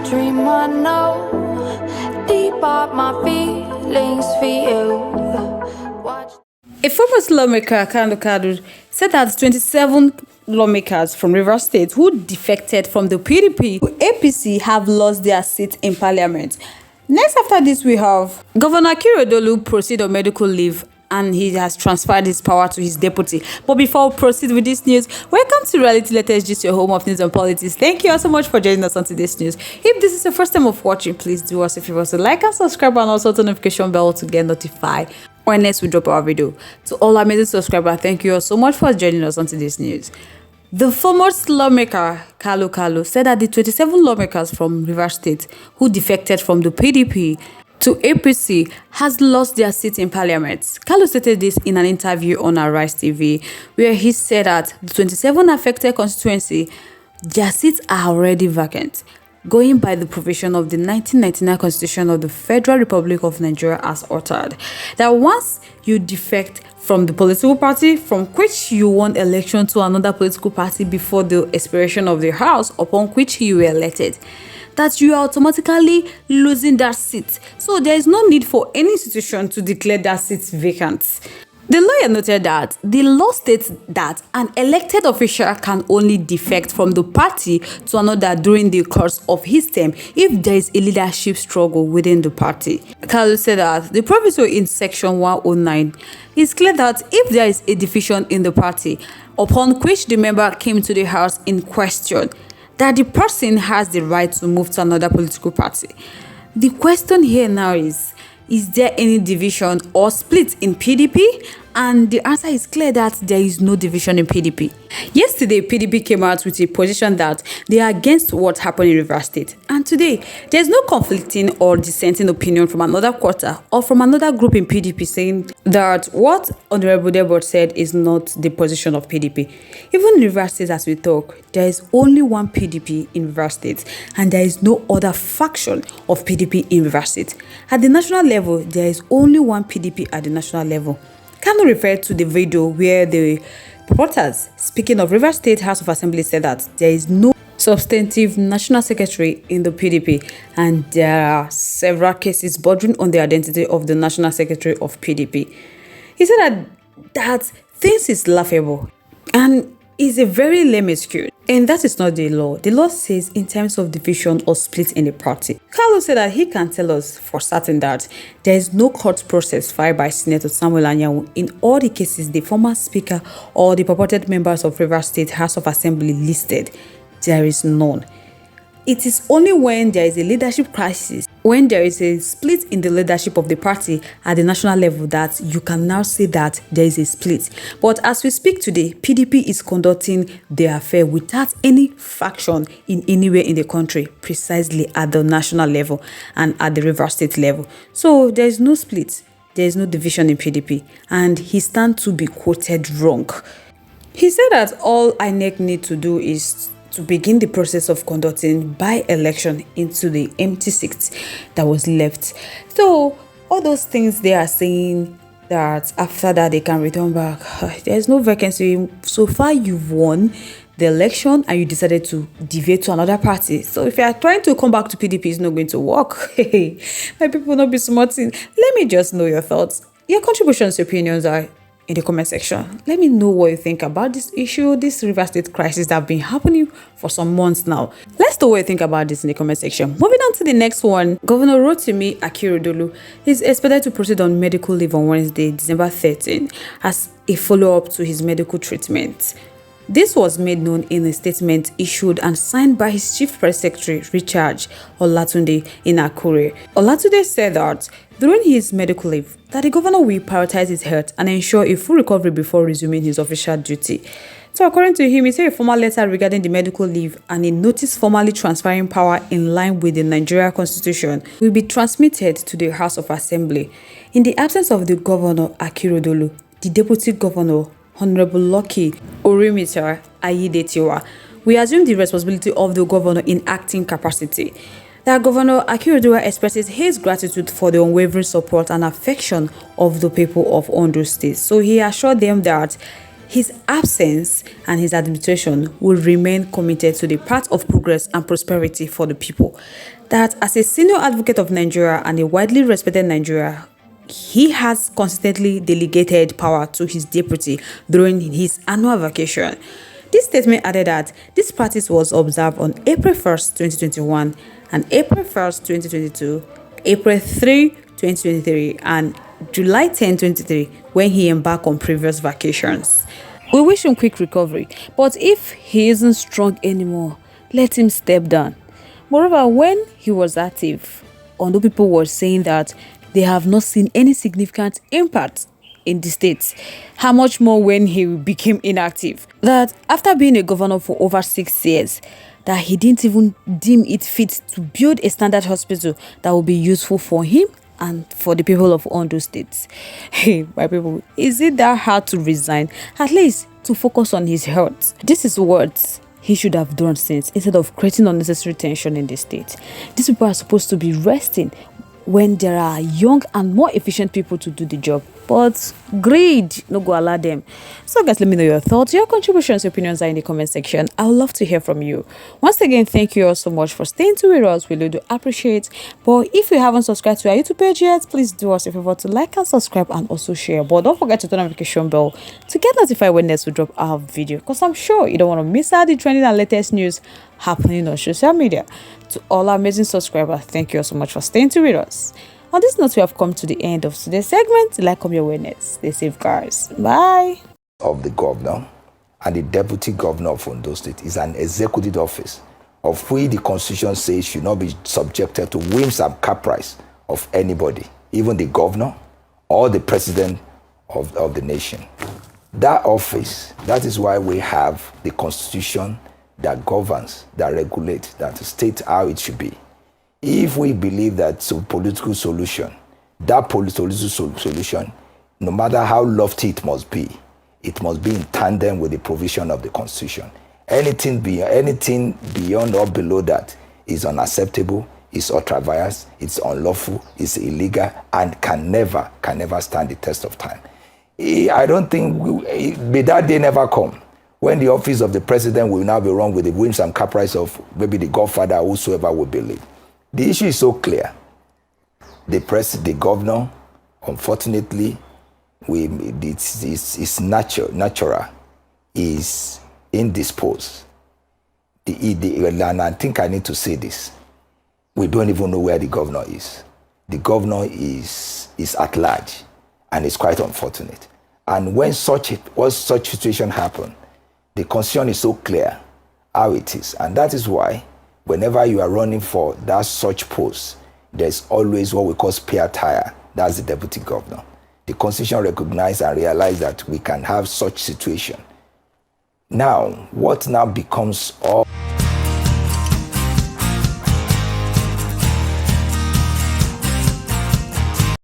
dream I know, deep up my feelings for you. Watch. A former lawmaker, Kanu, said that 27 lawmakers from Rivers State who defected from the PDP to APC have lost their seat in parliament. Next after this, we have Governor Akeredolu proceed on medical leave and he has transferred his power to his deputy. But before we proceed with this news, welcome to Reality Latest, just your home of news and politics. Thank you all so much for joining us on today's news. If this is your first time of watching, please do us a favor to like and subscribe and also the notification bell to get notified when next we drop our video. To all our amazing subscribers, thank you all so much for joining us on today's news. The foremost lawmaker, Kalu, said that the 27 lawmakers from Rivers State who defected from the PDP to APC has lost their seat in parliament. Kalu stated this in an interview on RI0US TV, where he said that the 27 affected constituency, their seats are already vacant, going by the provision of the 1999 Constitution of the Federal Republic of Nigeria as altered, that once you defect from the political party from which you won election to another political party before the expiration of the house upon which you were elected, that you are automatically losing that seat. So there is no need for any institution to declare that seat vacant. The lawyer noted that the law states that an elected official can only defect from the party to another during the course of his term if there is a leadership struggle within the party. Kalu said that the proviso in section 109 is clear that if there is a division in the party upon which the member came to the house in question, that the person has the right to move to another political party. The question here now is there any division or split in PDP? And the answer is clear that there is no division in PDP. Yesterday, PDP came out with a position that they are against what happened in Rivers State. And today, there is no conflicting or dissenting opinion from another quarter or from another group in PDP saying that what Honorable Debord said is not the position of PDP. Even in Rivers State, as we talk, there is only one PDP in Rivers State and there is no other faction of PDP in Rivers State. At the national level, there is only one PDP at the national level. Kanu referred to the video where the reporters, speaking of Rivers State House of Assembly, said that there is no substantive national secretary in the PDP and there are several cases bordering on the identity of the national secretary of PDP. He said that things is laughable and is a very lame excuse. And that is not the law. The law says in terms of division or split in the party. Kalu said that he can tell us for certain that there is no court process filed by Senator Samuel Anyanwu in all the cases the former speaker or the purported members of Rivers State House of Assembly listed. There is none. It is only when there is a leadership crisis, when there is a split in the leadership of the party at the national level, that you can now say that there is a split. But as we speak today, PDP is conducting their affair without any faction in anywhere in the country, precisely at the national level and at the Rivers State level. So there is no split, there is no division in PDP, and he stands to be quoted wrong. He said that all INEC need to do is to begin the process of conducting by-election into the empty seats that was left. So all those things they are saying that after that they can return back, there's no vacancy. So far you've won the election and you decided to deviate to another party. So if you are trying to come back to PDP, it's not going to work. My people not be smarting. Let me just know your thoughts. Your contributions, opinions are in the comment section. Let me know what you think about this issue, this Rivers State crisis that have been happening for some months now. Let's know what you think about this in the comment section. Moving on to the next one, Governor Rotimi Akeredolu is expected to proceed on medical leave on Wednesday, December 13, as a follow-up to his medical treatment. This was made known in a statement issued and signed by his Chief Press Secretary, Richard Olatunde, in Akure. Olatunde said that during his medical leave, that the governor will prioritize his health and ensure a full recovery before resuming his official duty. So according to him, he said a formal letter regarding the medical leave and a notice formally transferring power in line with the Nigeria Constitution will be transmitted to the House of Assembly. In the absence of the governor, Akeredolu, the deputy governor, Honorable Lucky Orimitar Ayidetiwa, we assume the responsibility of the governor in acting capacity. That Governor Akeredolu expresses his gratitude for the unwavering support and affection of the people of Ondo State. So he assured them that His absence and his administration will remain committed to the path of progress and prosperity for the people. That as a senior advocate of Nigeria and a widely respected Nigeria, he has consistently delegated power to his deputy during his annual vacation. This statement added that this practice was observed on April 1st, 2021, and April 1st, 2022, April 3, 2023, and July 10, 2023, when he embarked on previous vacations. We wish him quick recovery, but if he isn't strong anymore, let him step down. Moreover, when he was active, although people were saying that they have not seen any significant impact in the states, how much more when he became inactive? That after being a governor for over 6 years, that he didn't even deem it fit to build a standard hospital that will be useful for him and for the people of Ondo states. Hey, my people, is it that hard to resign? At least to focus on his health. This is what he should have done since, instead of creating unnecessary tension in the state. These people are supposed to be resting when there are young and more efficient people to do the job. But greed no go allow them. So guys, let me know your thoughts. Your contributions, your opinions are in the comment section. I would love to hear from you. Once again, thank you all so much for staying tuned with us. We really do appreciate. But if you haven't subscribed to our YouTube page yet, please do us a favor to like and subscribe and also share. But don't forget to turn on the notification bell to get notified when next we drop our video, because I'm sure you don't want to miss out the trending and latest news happening on social media. To all our amazing subscribers, thank you all so much for staying tuned with us. On this note, we have come to the end of today's segment. Like, come your awareness. Stay safe, guys. Bye. Of the governor and the deputy governor of Ondo State is an executive office of which the constitution says should not be subjected to whims and caprice of anybody, even the governor or the president of the nation. That office, that is why we have the constitution that governs, that regulates, that states how it should be. If we believe that political solution, that political solution, no matter how lofty it must be in tandem with the provision of the Constitution. Anything beyond or below that is unacceptable, is ultra-vires, it's unlawful, it's illegal, and can never stand the test of time. I don't think, may that day never come, when the office of the president will now be run with the whims and caprice of maybe the godfather or whosoever will believe. The issue is so clear. The governor, unfortunately, it's natural, is indisposed. And I think I need to say this. We don't even know where the governor is. The governor is at large, and it's quite unfortunate. And when such situation happen, the constitution is so clear how it is. And that is why whenever you are running for that such post, there's always what we call spare tire. That's the deputy governor. The constitution recognizes and realizes that we can have such situation. Now, what now becomes all